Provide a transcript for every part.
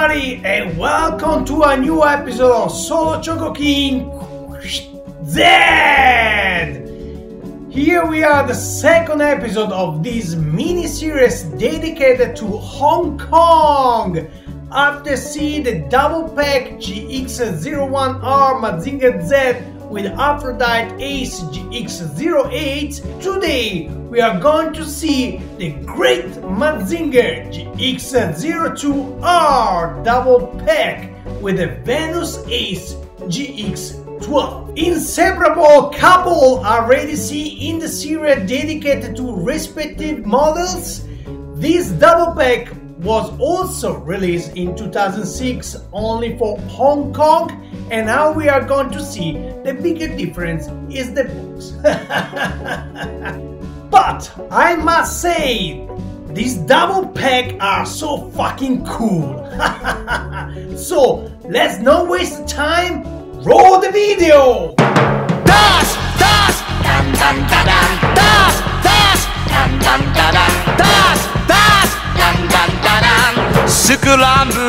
everybody, and welcome to a new episode of Solo Chogokin Z! Here we are, the second episode of this mini-series dedicated to Hong Kong. After seeing the double pack GX01R Mazinger Z with Aphrodite Ace GX08, today we are going to see the great Mazinger GX02R double pack with the Venus Ace GX12. Inseparable couple already seen in the series dedicated to respective models. This double pack was also released in 2006 only for Hong Kong, and now we are going to see the bigger difference is the box. But I must say, these double pack are so fucking cool. So let's not waste time, roll the video! Das, das, dan dan dan das, das, dan dan dan das, das, dan dan danスクランブル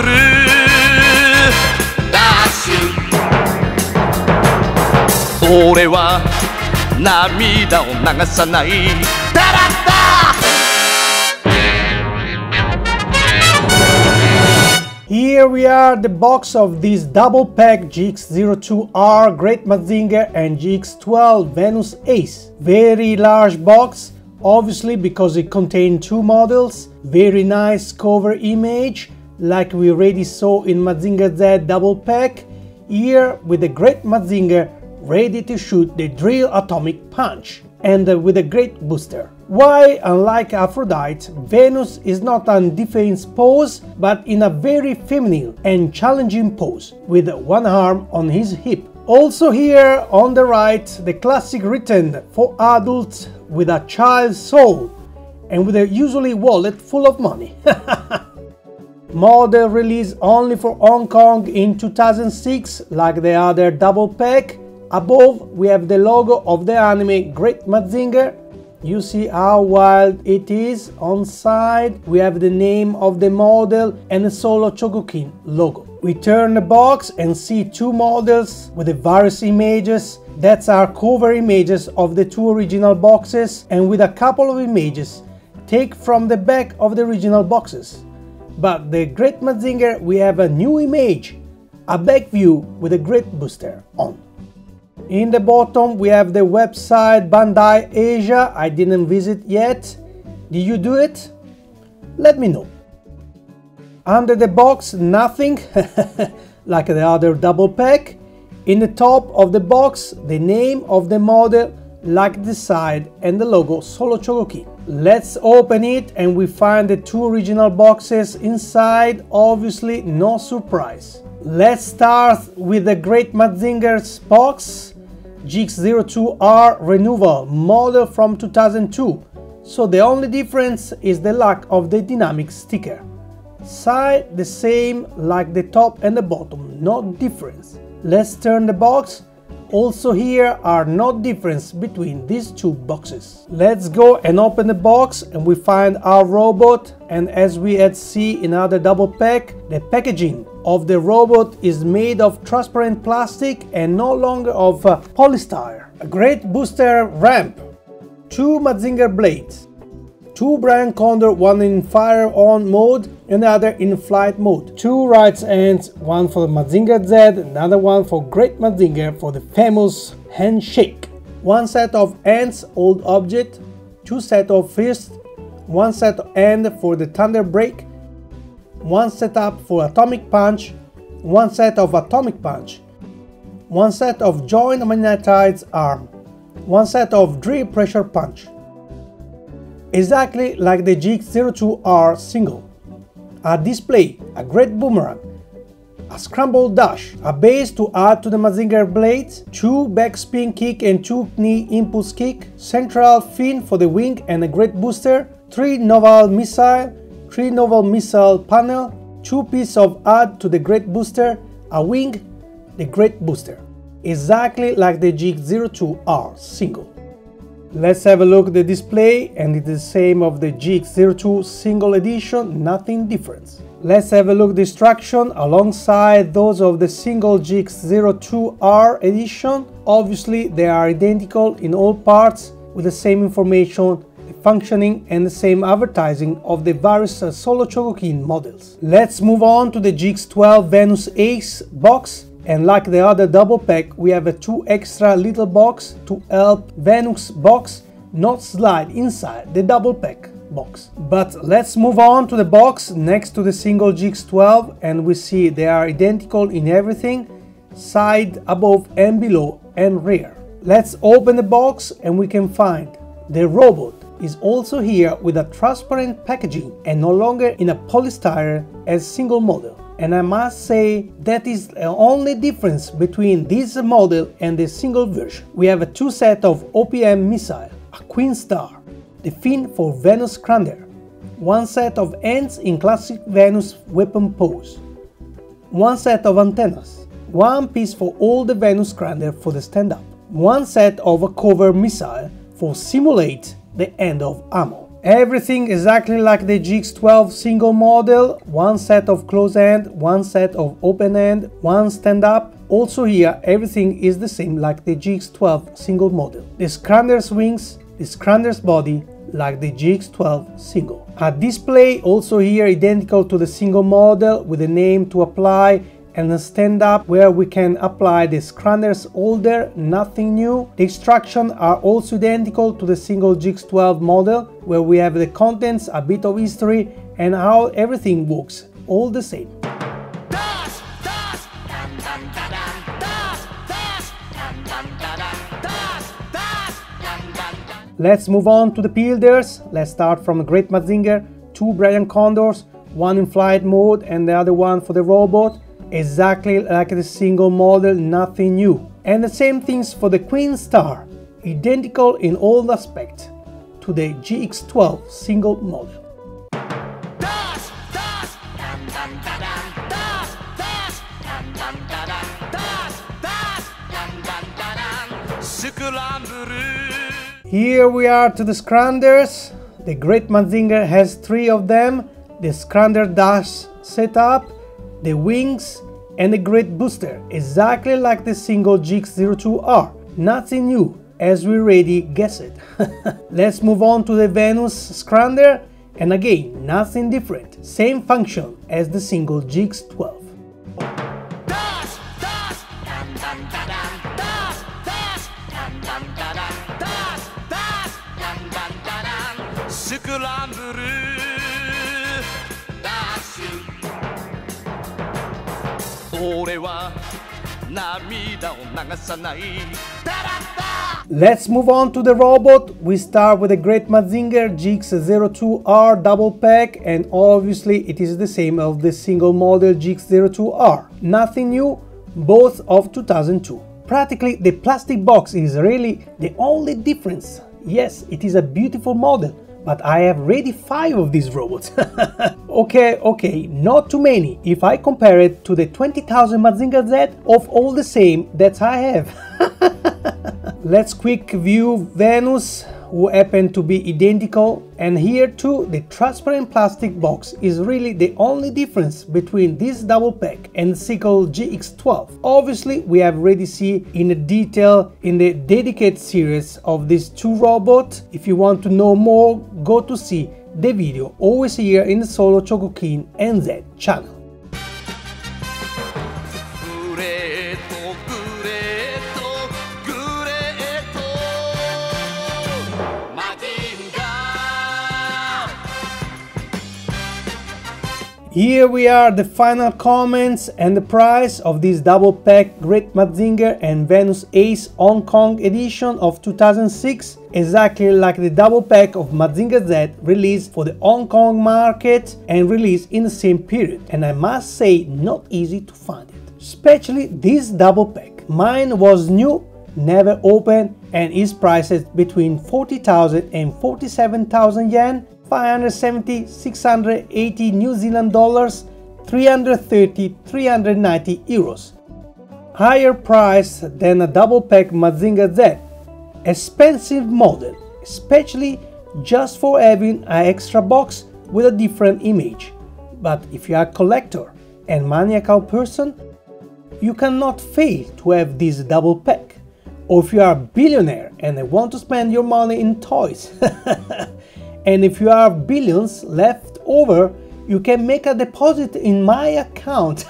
ダッシュ俺は涙を流さないダラッダHere we are, the box of this double pack GX02R Great Mazinger and GX12 Venus Ace. Very large box, obviously because it contains two models. Very nice cover image, like we already saw in Mazinger Z double pack. Here with the Great Mazinger ready to shoot the drill atomic punch, and with a great booster. Why, unlike Aphrodite, Venus is not on defense pose, but in a very feminine and challenging pose, with one arm on his hip. Also here on the right, the classic written for adults with a child's soul, and with a usually wallet full of money. Model released only for Hong Kong in 2006, like the other double pack. Above we have the logo of the anime Great Mazinger. You see how wild it is. On side we have the name of the model and the Solo Chogokin logo. We turn the box and see two models with the various images. That's our cover images of the two original boxes, and with a couple of images taken from the back of the original boxes. But the Great Mazinger we have a new image, a back view with a great booster on. In the bottom we have the website Bandai Asia. I didn't visit yet. Did you do it? Let me know. Under the box nothing, like the other double pack. In the top of the box the name of the model, like the side, and the logo Solo Chogokin. Let's open it and we find the two original boxes inside, obviously no surprise. Let's start with the Great Mazinger's box, GX02R Renewal model from 2002, so the only difference is the lack of the dynamic sticker. Side the same like the top and the bottom, no difference. Let's turn the box. Also here are no difference between these two boxes. Let's go and open the box and we find our robot, and as we had seen in other double pack, the packaging of the robot is made of transparent plastic and no longer of polystyrene. A great booster ramp, two Mazinger blades, two Brian Condor, one in fire on mode and the other in flight mode, two right hands, one for the Mazinger Z, another one for Great Mazinger for the famous handshake, one set of hands hold object, two set of fists, one set of hand for the thunder break, one setup for atomic punch, one set of atomic punch, one set of joint magnetized arm, one set of drill pressure punch. Exactly like the GX02R single. A display, a great boomerang, a scramble dash, a base to add to the Mazinger blades, two backspin kick and two knee impulse kick, central fin for the wing and a great booster, three novel missile panel, two pieces of add to the great booster, a wing, the great booster. Exactly like the GX02R single. Let's have a look at the display, and it's the same of the GX02 single edition, nothing different. Let's have a look at the instruction alongside those of the single GX02R edition. Obviously they are identical in all parts with the same information, the functioning and the same advertising of the various solo Chogokin models. Let's move on to the GX12 Venus Ace box. And like the other double pack, we have a 2 extra little box to help Venus box not slide inside the double pack box. But let's move on to the box next to the single GX12, and we see they are identical in everything, side, above and below and rear. Let's open the box and we can find the robot is also here with a transparent packaging and no longer in a polystyrene as single model. And I must say that is the only difference between this model and the single version. We have a 2 set of OPM missile, a Queen Star, the fin for Venus Crander, 1 set of ends in classic Venus weapon pose, 1 set of antennas, 1 piece for all the Venus Crander for the stand-up, 1 set of a cover missile for simulate the end of ammo. Everything exactly like the GX12 single model, 1 set of close end, 1 set of open end, 1 stand-up. Also here everything is the same like the GX12 single model. The Scrander's wings, the Scrander's body like the GX12 single. A display also here identical to the single model with a name to apply and a stand-up where we can apply the Scrander's holder, nothing new. The instructions are also identical to the single GX12 model where we have the contents, a bit of history and how everything works, all the same. Let's move on to the builders. Let's start from the Great Mazinger, 2 Brilliant Condors, 1 in flight mode and the other one for the robot. Exactly like the single model, nothing new. And the same things for the Queen Star, identical in all aspects to the GX12 single model. Here we are to the Scranders. The Great Mazinger has 3 of them, the Scrander dash setup, the wings and the great booster, exactly like the single GX02R. Nothing new, as we already guessed. Let's move on to the Venus Scrander, and again, nothing different, same function as the single GX12. Let's move on to the robot. We start with the Great Mazinger GX02R double pack, and obviously it is the same of the single model GX02R. Nothing new, both of 2002. Practically the plastic box is really the only difference. Yes, it is a beautiful model, but I have already 5 of these robots. Okay, not too many if I compare it to the 20,000 Mazinger Z of all the same that I have. Let's quick view Venus, who happen to be identical, and here too the transparent plastic box is really the only difference between this double pack and the single GX12. Obviously we have already seen in detail in the dedicated series of these 2 robots. If you want to know more, go to see the video always here in the Solo Chogokin NZ channel. Here we are, the final comments and the price of this double pack Great Mazinger and Venus Ace Hong Kong edition of 2006, exactly like the double pack of Mazinger Z released for the Hong Kong market and released in the same period, and I must say not easy to find it, especially this double pack. Mine was new, never opened, and is priced between 40,000 and 47,000 yen, 570, 680 New Zealand dollars, 330, 390 euros. Higher price than a double pack Mazinger Z. Expensive model, especially just for having an extra box with a different image. But if you are a collector and maniacal person, you cannot fail to have this double pack. Or if you are a billionaire and want to spend your money in toys, and if you have billions left over, you can make a deposit in my account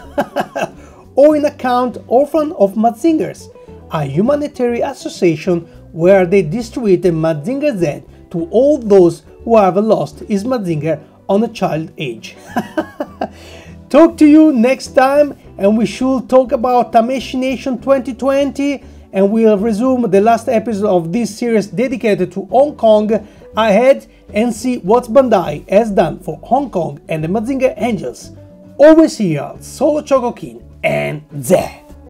or in account Orphan of Mazingers, a humanitarian association where they distributed Mazinger Z to all those who have lost his Mazinger on a child age. Talk to you next time, and we should talk about Tameshi Nation 2020, and we'll resume the last episode of this series dedicated to Hong Kong ahead and see what Bandai has done for Hong Kong and the Mazinger Angels. Always here, Solo Chogokin and Z.